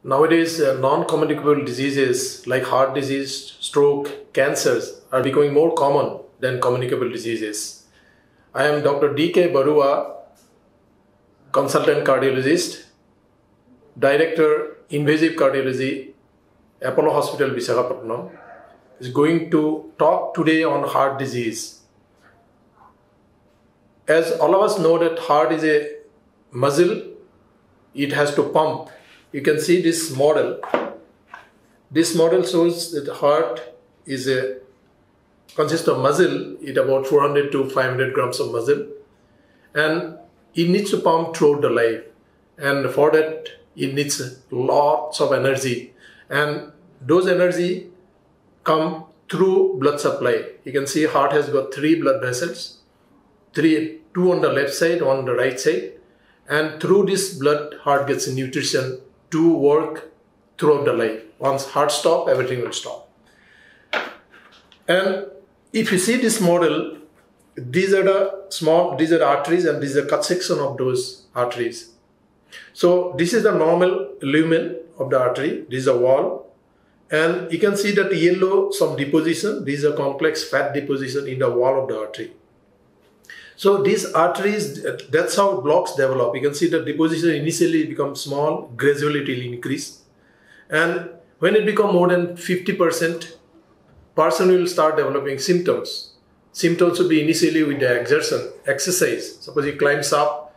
Nowadays, non-communicable diseases like heart disease, stroke, cancers are becoming more common than communicable diseases. I am Dr.D.K. Baruah, consultant cardiologist, director invasive cardiology, Apollo Hospital, Visakhapatnam, is going to talk today on heart disease. As all of us know that heart is a muscle, it has to pump. You can see this model. This model shows that the heart consists of muscle, it about 400 to 500 grams of muscle, and it needs to pump throughout the life. And for that, it needs lots of energy. And those energy come through blood supply. You can see heart has got 3 blood vessels, 2 on the left side, 1 on the right side. And through this blood, heart gets nutrition to work throughout the life. Once heart stops, everything will stop. And if you see this model, these are the arteries, and this is a cut section of those arteries. So this is the normal lumen of the artery. This is a wall. And you can see that yellow, some deposition. This is a complex fat deposition in the wall of the artery. So these arteries, that's how blocks develop. You can see the deposition initially becomes small, gradually it will increase. And when it becomes more than 50%, person will start developing symptoms. Symptoms will be initially with the exercise. Suppose he climbs up,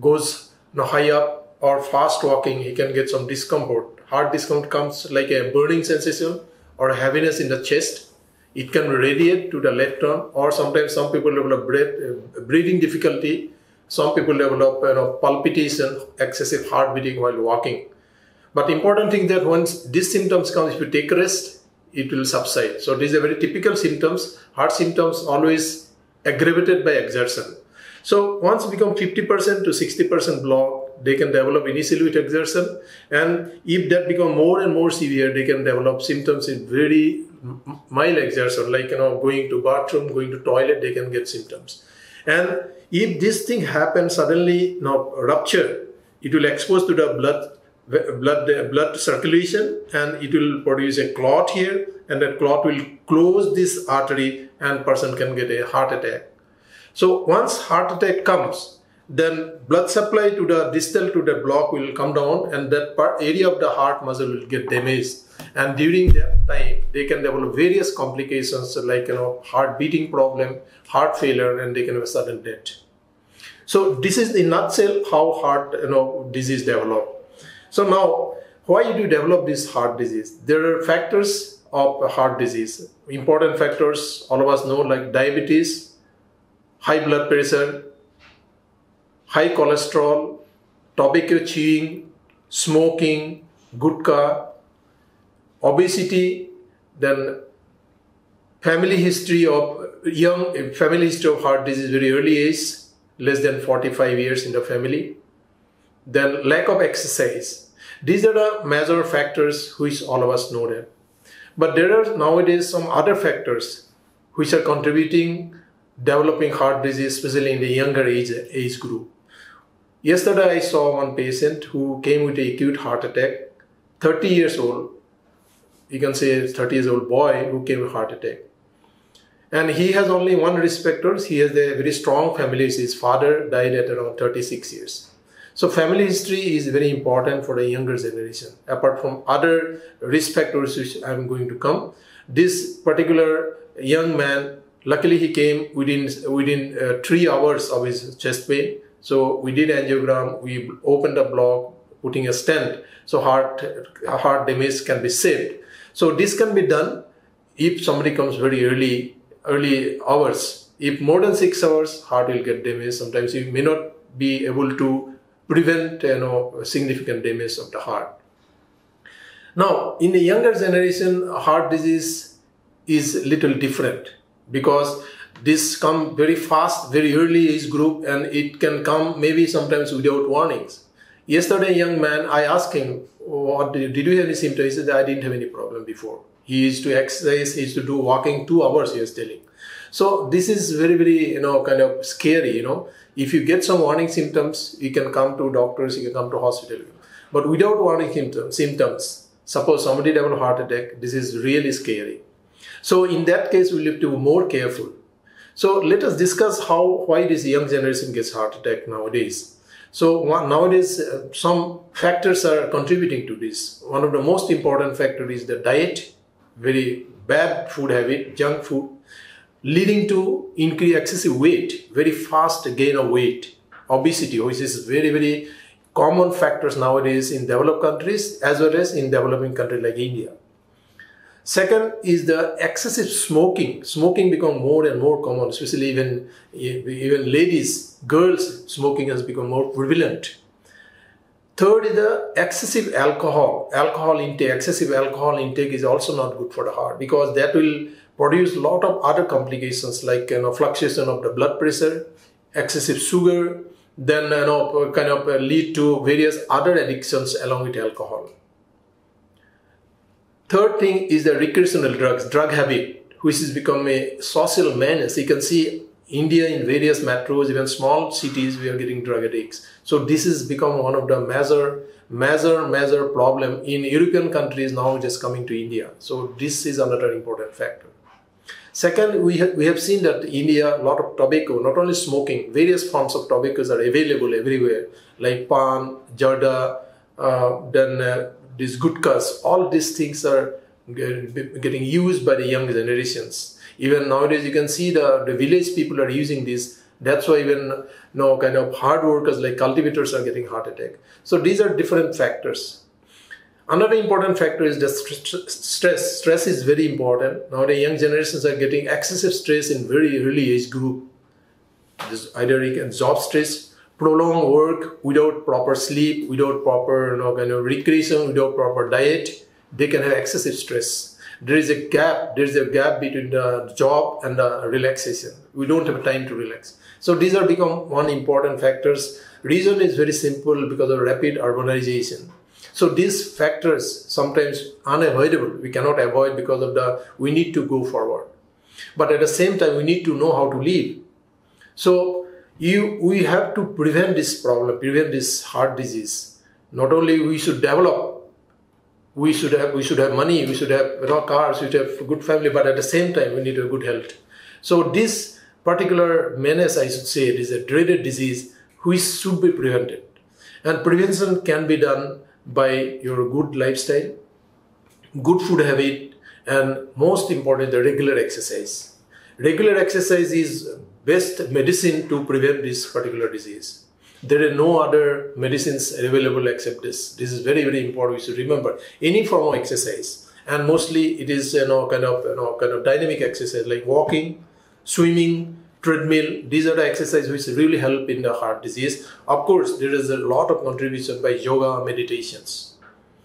goes high up, or fast walking, he can get some discomfort. Heart discomfort comes like a burning sensation or heaviness in the chest. It can radiate to the left arm, or sometimes some people develop breathing difficulty. Some people develop palpitation, excessive heart beating while walking. But important thing that once these symptoms come, if you take rest, it will subside. So these are very typical symptoms. Heart symptoms always aggravated by exertion. So once become 50% to 60% block, they can develop initially with exertion. And if that become more and more severe, they can develop symptoms in very mild exertion, like going to bathroom, going to toilet, they can get symptoms. And if this thing happens suddenly, rupture, it will expose to the blood circulation, and it will produce a clot here, and that clot will close this artery, and person can get a heart attack. So once heart attack comes, then blood supply to the distal to the block will come down, and that area of the heart muscle will get damaged. And during that time, they can develop various complications like heart beating problem, heart failure, and they can have a sudden death. So this is in a nutshell how heart disease develop. So now, why do you develop this heart disease? There are factors of heart disease. Important factors all of us know, like diabetes, high blood pressure, high cholesterol, tobacco chewing, smoking, gutka, obesity, then family history of heart disease very early age, less than 45 years in the family, then lack of exercise. These are the major factors which all of us know that. But there are nowadays some other factors which are contributing developing heart disease, especially in the younger age group. Yesterday I saw one patient who came with an acute heart attack, 30 years old. You can say 30 years old boy who came with heart attack. And he has only one risk factor. He has a very strong family. His father died at around 36 years. So family history is very important for the younger generation. Apart from other risk factors which I am going to come, this particular young man, luckily he came within 3 hours of his chest pain. So we did angiogram, we opened the block, putting a stent, so heart damage can be saved. So this can be done if somebody comes very early hours. If more than 6 hours, heart will get damaged. Sometimes you may not be able to prevent significant damage of the heart. Now, in the younger generation, heart disease is little different, because this come very fast, very early age group, and it can come maybe sometimes without warnings. Yesterday, a young man, I asked him, did you have any symptoms? He said, I didn't have any problem before. He used to exercise, he used to do walking 2 hours, he was telling. So this is very, very, kind of scary, If you get some warning symptoms, you can come to doctors, you can come to hospital. But without warning symptoms, suppose somebody develop heart attack, this is really scary. So in that case, we have to be more careful. So let us discuss why this young generation gets heart attack nowadays. So nowadays, some factors are contributing to this. One of the most important factors is the diet, very bad food habit, junk food, leading to increased excessive weight, very fast gain of weight, obesity, which is very, very common factors nowadays in developed countries as well as in developing countries like India. Second is the excessive smoking. Smoking become more and more common, especially even ladies, girls, smoking has become more prevalent. Third is the excessive alcohol intake. Excessive alcohol intake is also not good for the heart because that will produce a lot of other complications like fluctuation of the blood pressure, excessive sugar, then lead to various other addictions along with alcohol. Third thing is the recreational drug habit, which has become a social menace. You can see India in various metros, even small cities, we are getting drug addicts. So this has become one of the major problem in European countries now just coming to India. So this is another important factor. Second, we have seen that in India, a lot of tobacco, not only smoking, various forms of tobaccos are available everywhere, like pan, jarda, these gutkas, all these things are getting used by the young generations. Even nowadays, you can see the village people are using this. That's why even hard workers like cultivators are getting heart attack. So these are different factors. Another important factor is the stress. Stress is very important. Nowadays, young generations are getting excessive stress in very early age group. This either job stress, prolonged work without proper sleep, without proper recreation, without proper diet, they can have excessive stress. There is a gap between the job and the relaxation. We don't have time to relax. So these are become one important factors. Reason is very simple because of rapid urbanization. So these factors sometimes unavoidable. We cannot avoid because of we need to go forward. But at the same time, we need to know how to live. So we have to prevent this problem, prevent this heart disease. Not only we should develop, we should have money, we should have cars, we should have a good family, but at the same time we need a good health. So this particular menace, I should say, it is a dreaded disease which should be prevented. And prevention can be done by your good lifestyle, good food habit, and most important, the regular exercise. Regular exercise is best medicine to prevent this particular disease. There are no other medicines available except this. This is very, very important. We should remember any form of exercise, and mostly it is kind of dynamic exercise like walking, swimming, treadmill. These are the exercises which really help in the heart disease. Of course, there is a lot of contribution by yoga, meditations.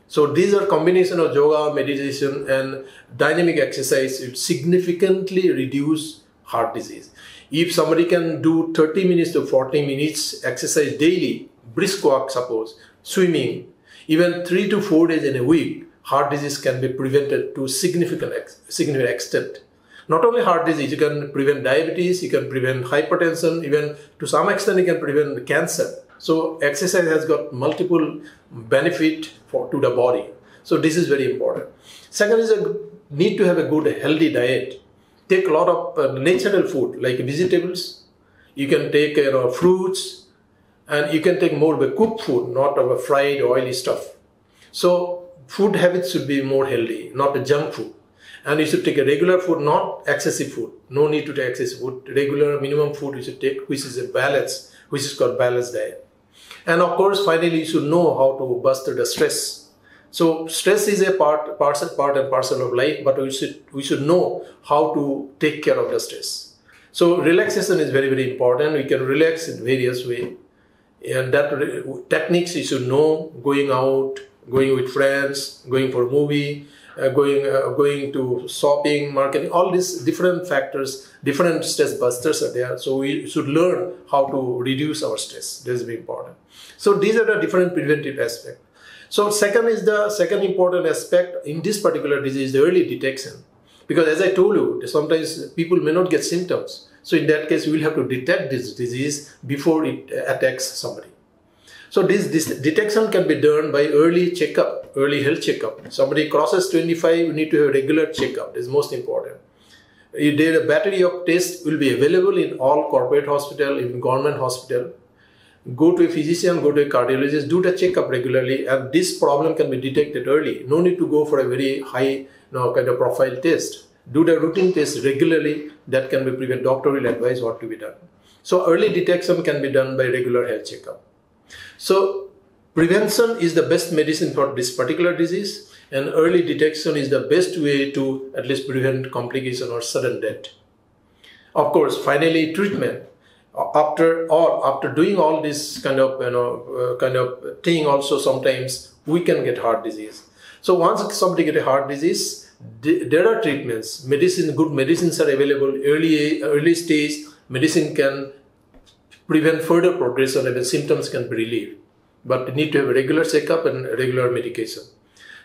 So these are combination of yoga, meditation, and dynamic exercise. It significantly reduce heart disease. If somebody can do 30 minutes to 40 minutes exercise daily, brisk walk suppose, swimming, even 3 to 4 days in a week, heart disease can be prevented to significant extent. Not only heart disease, you can prevent diabetes, you can prevent hypertension, even to some extent you can prevent cancer. So exercise has got multiple benefit to the body. So this is very important. Second is need to have a good healthy diet. Take a lot of natural food like vegetables. You can take fruits, and you can take more of a cooked food, not of a fried oily stuff. So food habits should be more healthy, not a junk food. And you should take a regular food, not excessive food. No need to take excessive food. Regular minimum food you should take, which is a balance, which is called balanced diet. And of course, finally, you should know how to bust the stress. So stress is a part and parcel of life, but we should know how to take care of the stress. So relaxation is very, very important. We can relax in various ways. And that techniques you should know: going out, going with friends, going for a movie, going to shopping, marketing, all these different factors, different stress busters are there. So we should learn how to reduce our stress. This is very important. So these are the different preventive aspects. So second important aspect in this particular disease, the early detection. Because as I told you, sometimes people may not get symptoms. So in that case, we will have to detect this disease before it attacks somebody. So this detection can be done by early checkup, early health checkup. Somebody crosses 25, you need to have a regular checkup. This is most important. A battery of tests will be available in all corporate hospital, even government hospital. Go to a physician, go to a cardiologist, do the checkup regularly, and this problem can be detected early. No need to go for a very high kind of profile test. Do the routine test regularly. That can be prevented. Doctor will advise what to be done. So early detection can be done by regular health checkup. So prevention is the best medicine for this particular disease, and early detection is the best way to at least prevent complication or sudden death. Of course, finally, treatment. After doing all this kind of thing, also sometimes we can get heart disease. So once somebody get a heart disease, there are treatments. Good medicines are available. Early stage medicine can prevent further progression and the symptoms can be relieved. But you need to have a regular checkup and regular medication.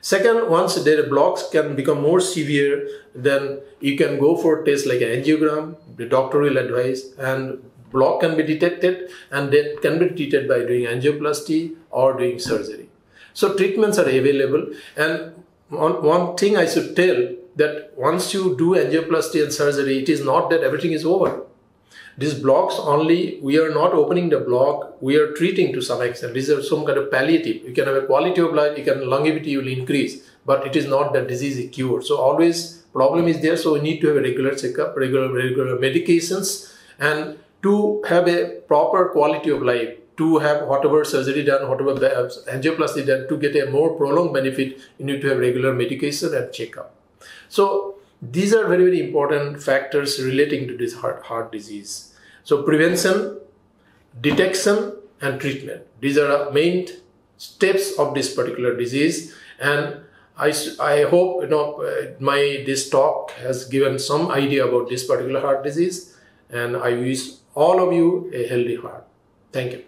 Second, once their blocks can become more severe, then you can go for tests like an angiogram. The doctor will advise, and block can be detected, and that can be treated by doing angioplasty or doing surgery. So treatments are available, and one thing I should tell, that once you do angioplasty and surgery, it is not that everything is over. These blocks only, we are not opening the block, we are treating to some extent. These are some kind of palliative. You can have a quality of life, longevity will increase, but it is not that disease is cured. So always problem is there, so we need to have a regular checkup, regular medications, and to have a proper quality of life, to have whatever surgery done, whatever angioplasty done, to get a more prolonged benefit, you need to have regular medication and checkup. So these are very, very important factors relating to this heart disease. So prevention, detection, and treatment. These are the main steps of this particular disease. And I hope this talk has given some idea about this particular heart disease. And I wish all of you a healthy heart. Thank you.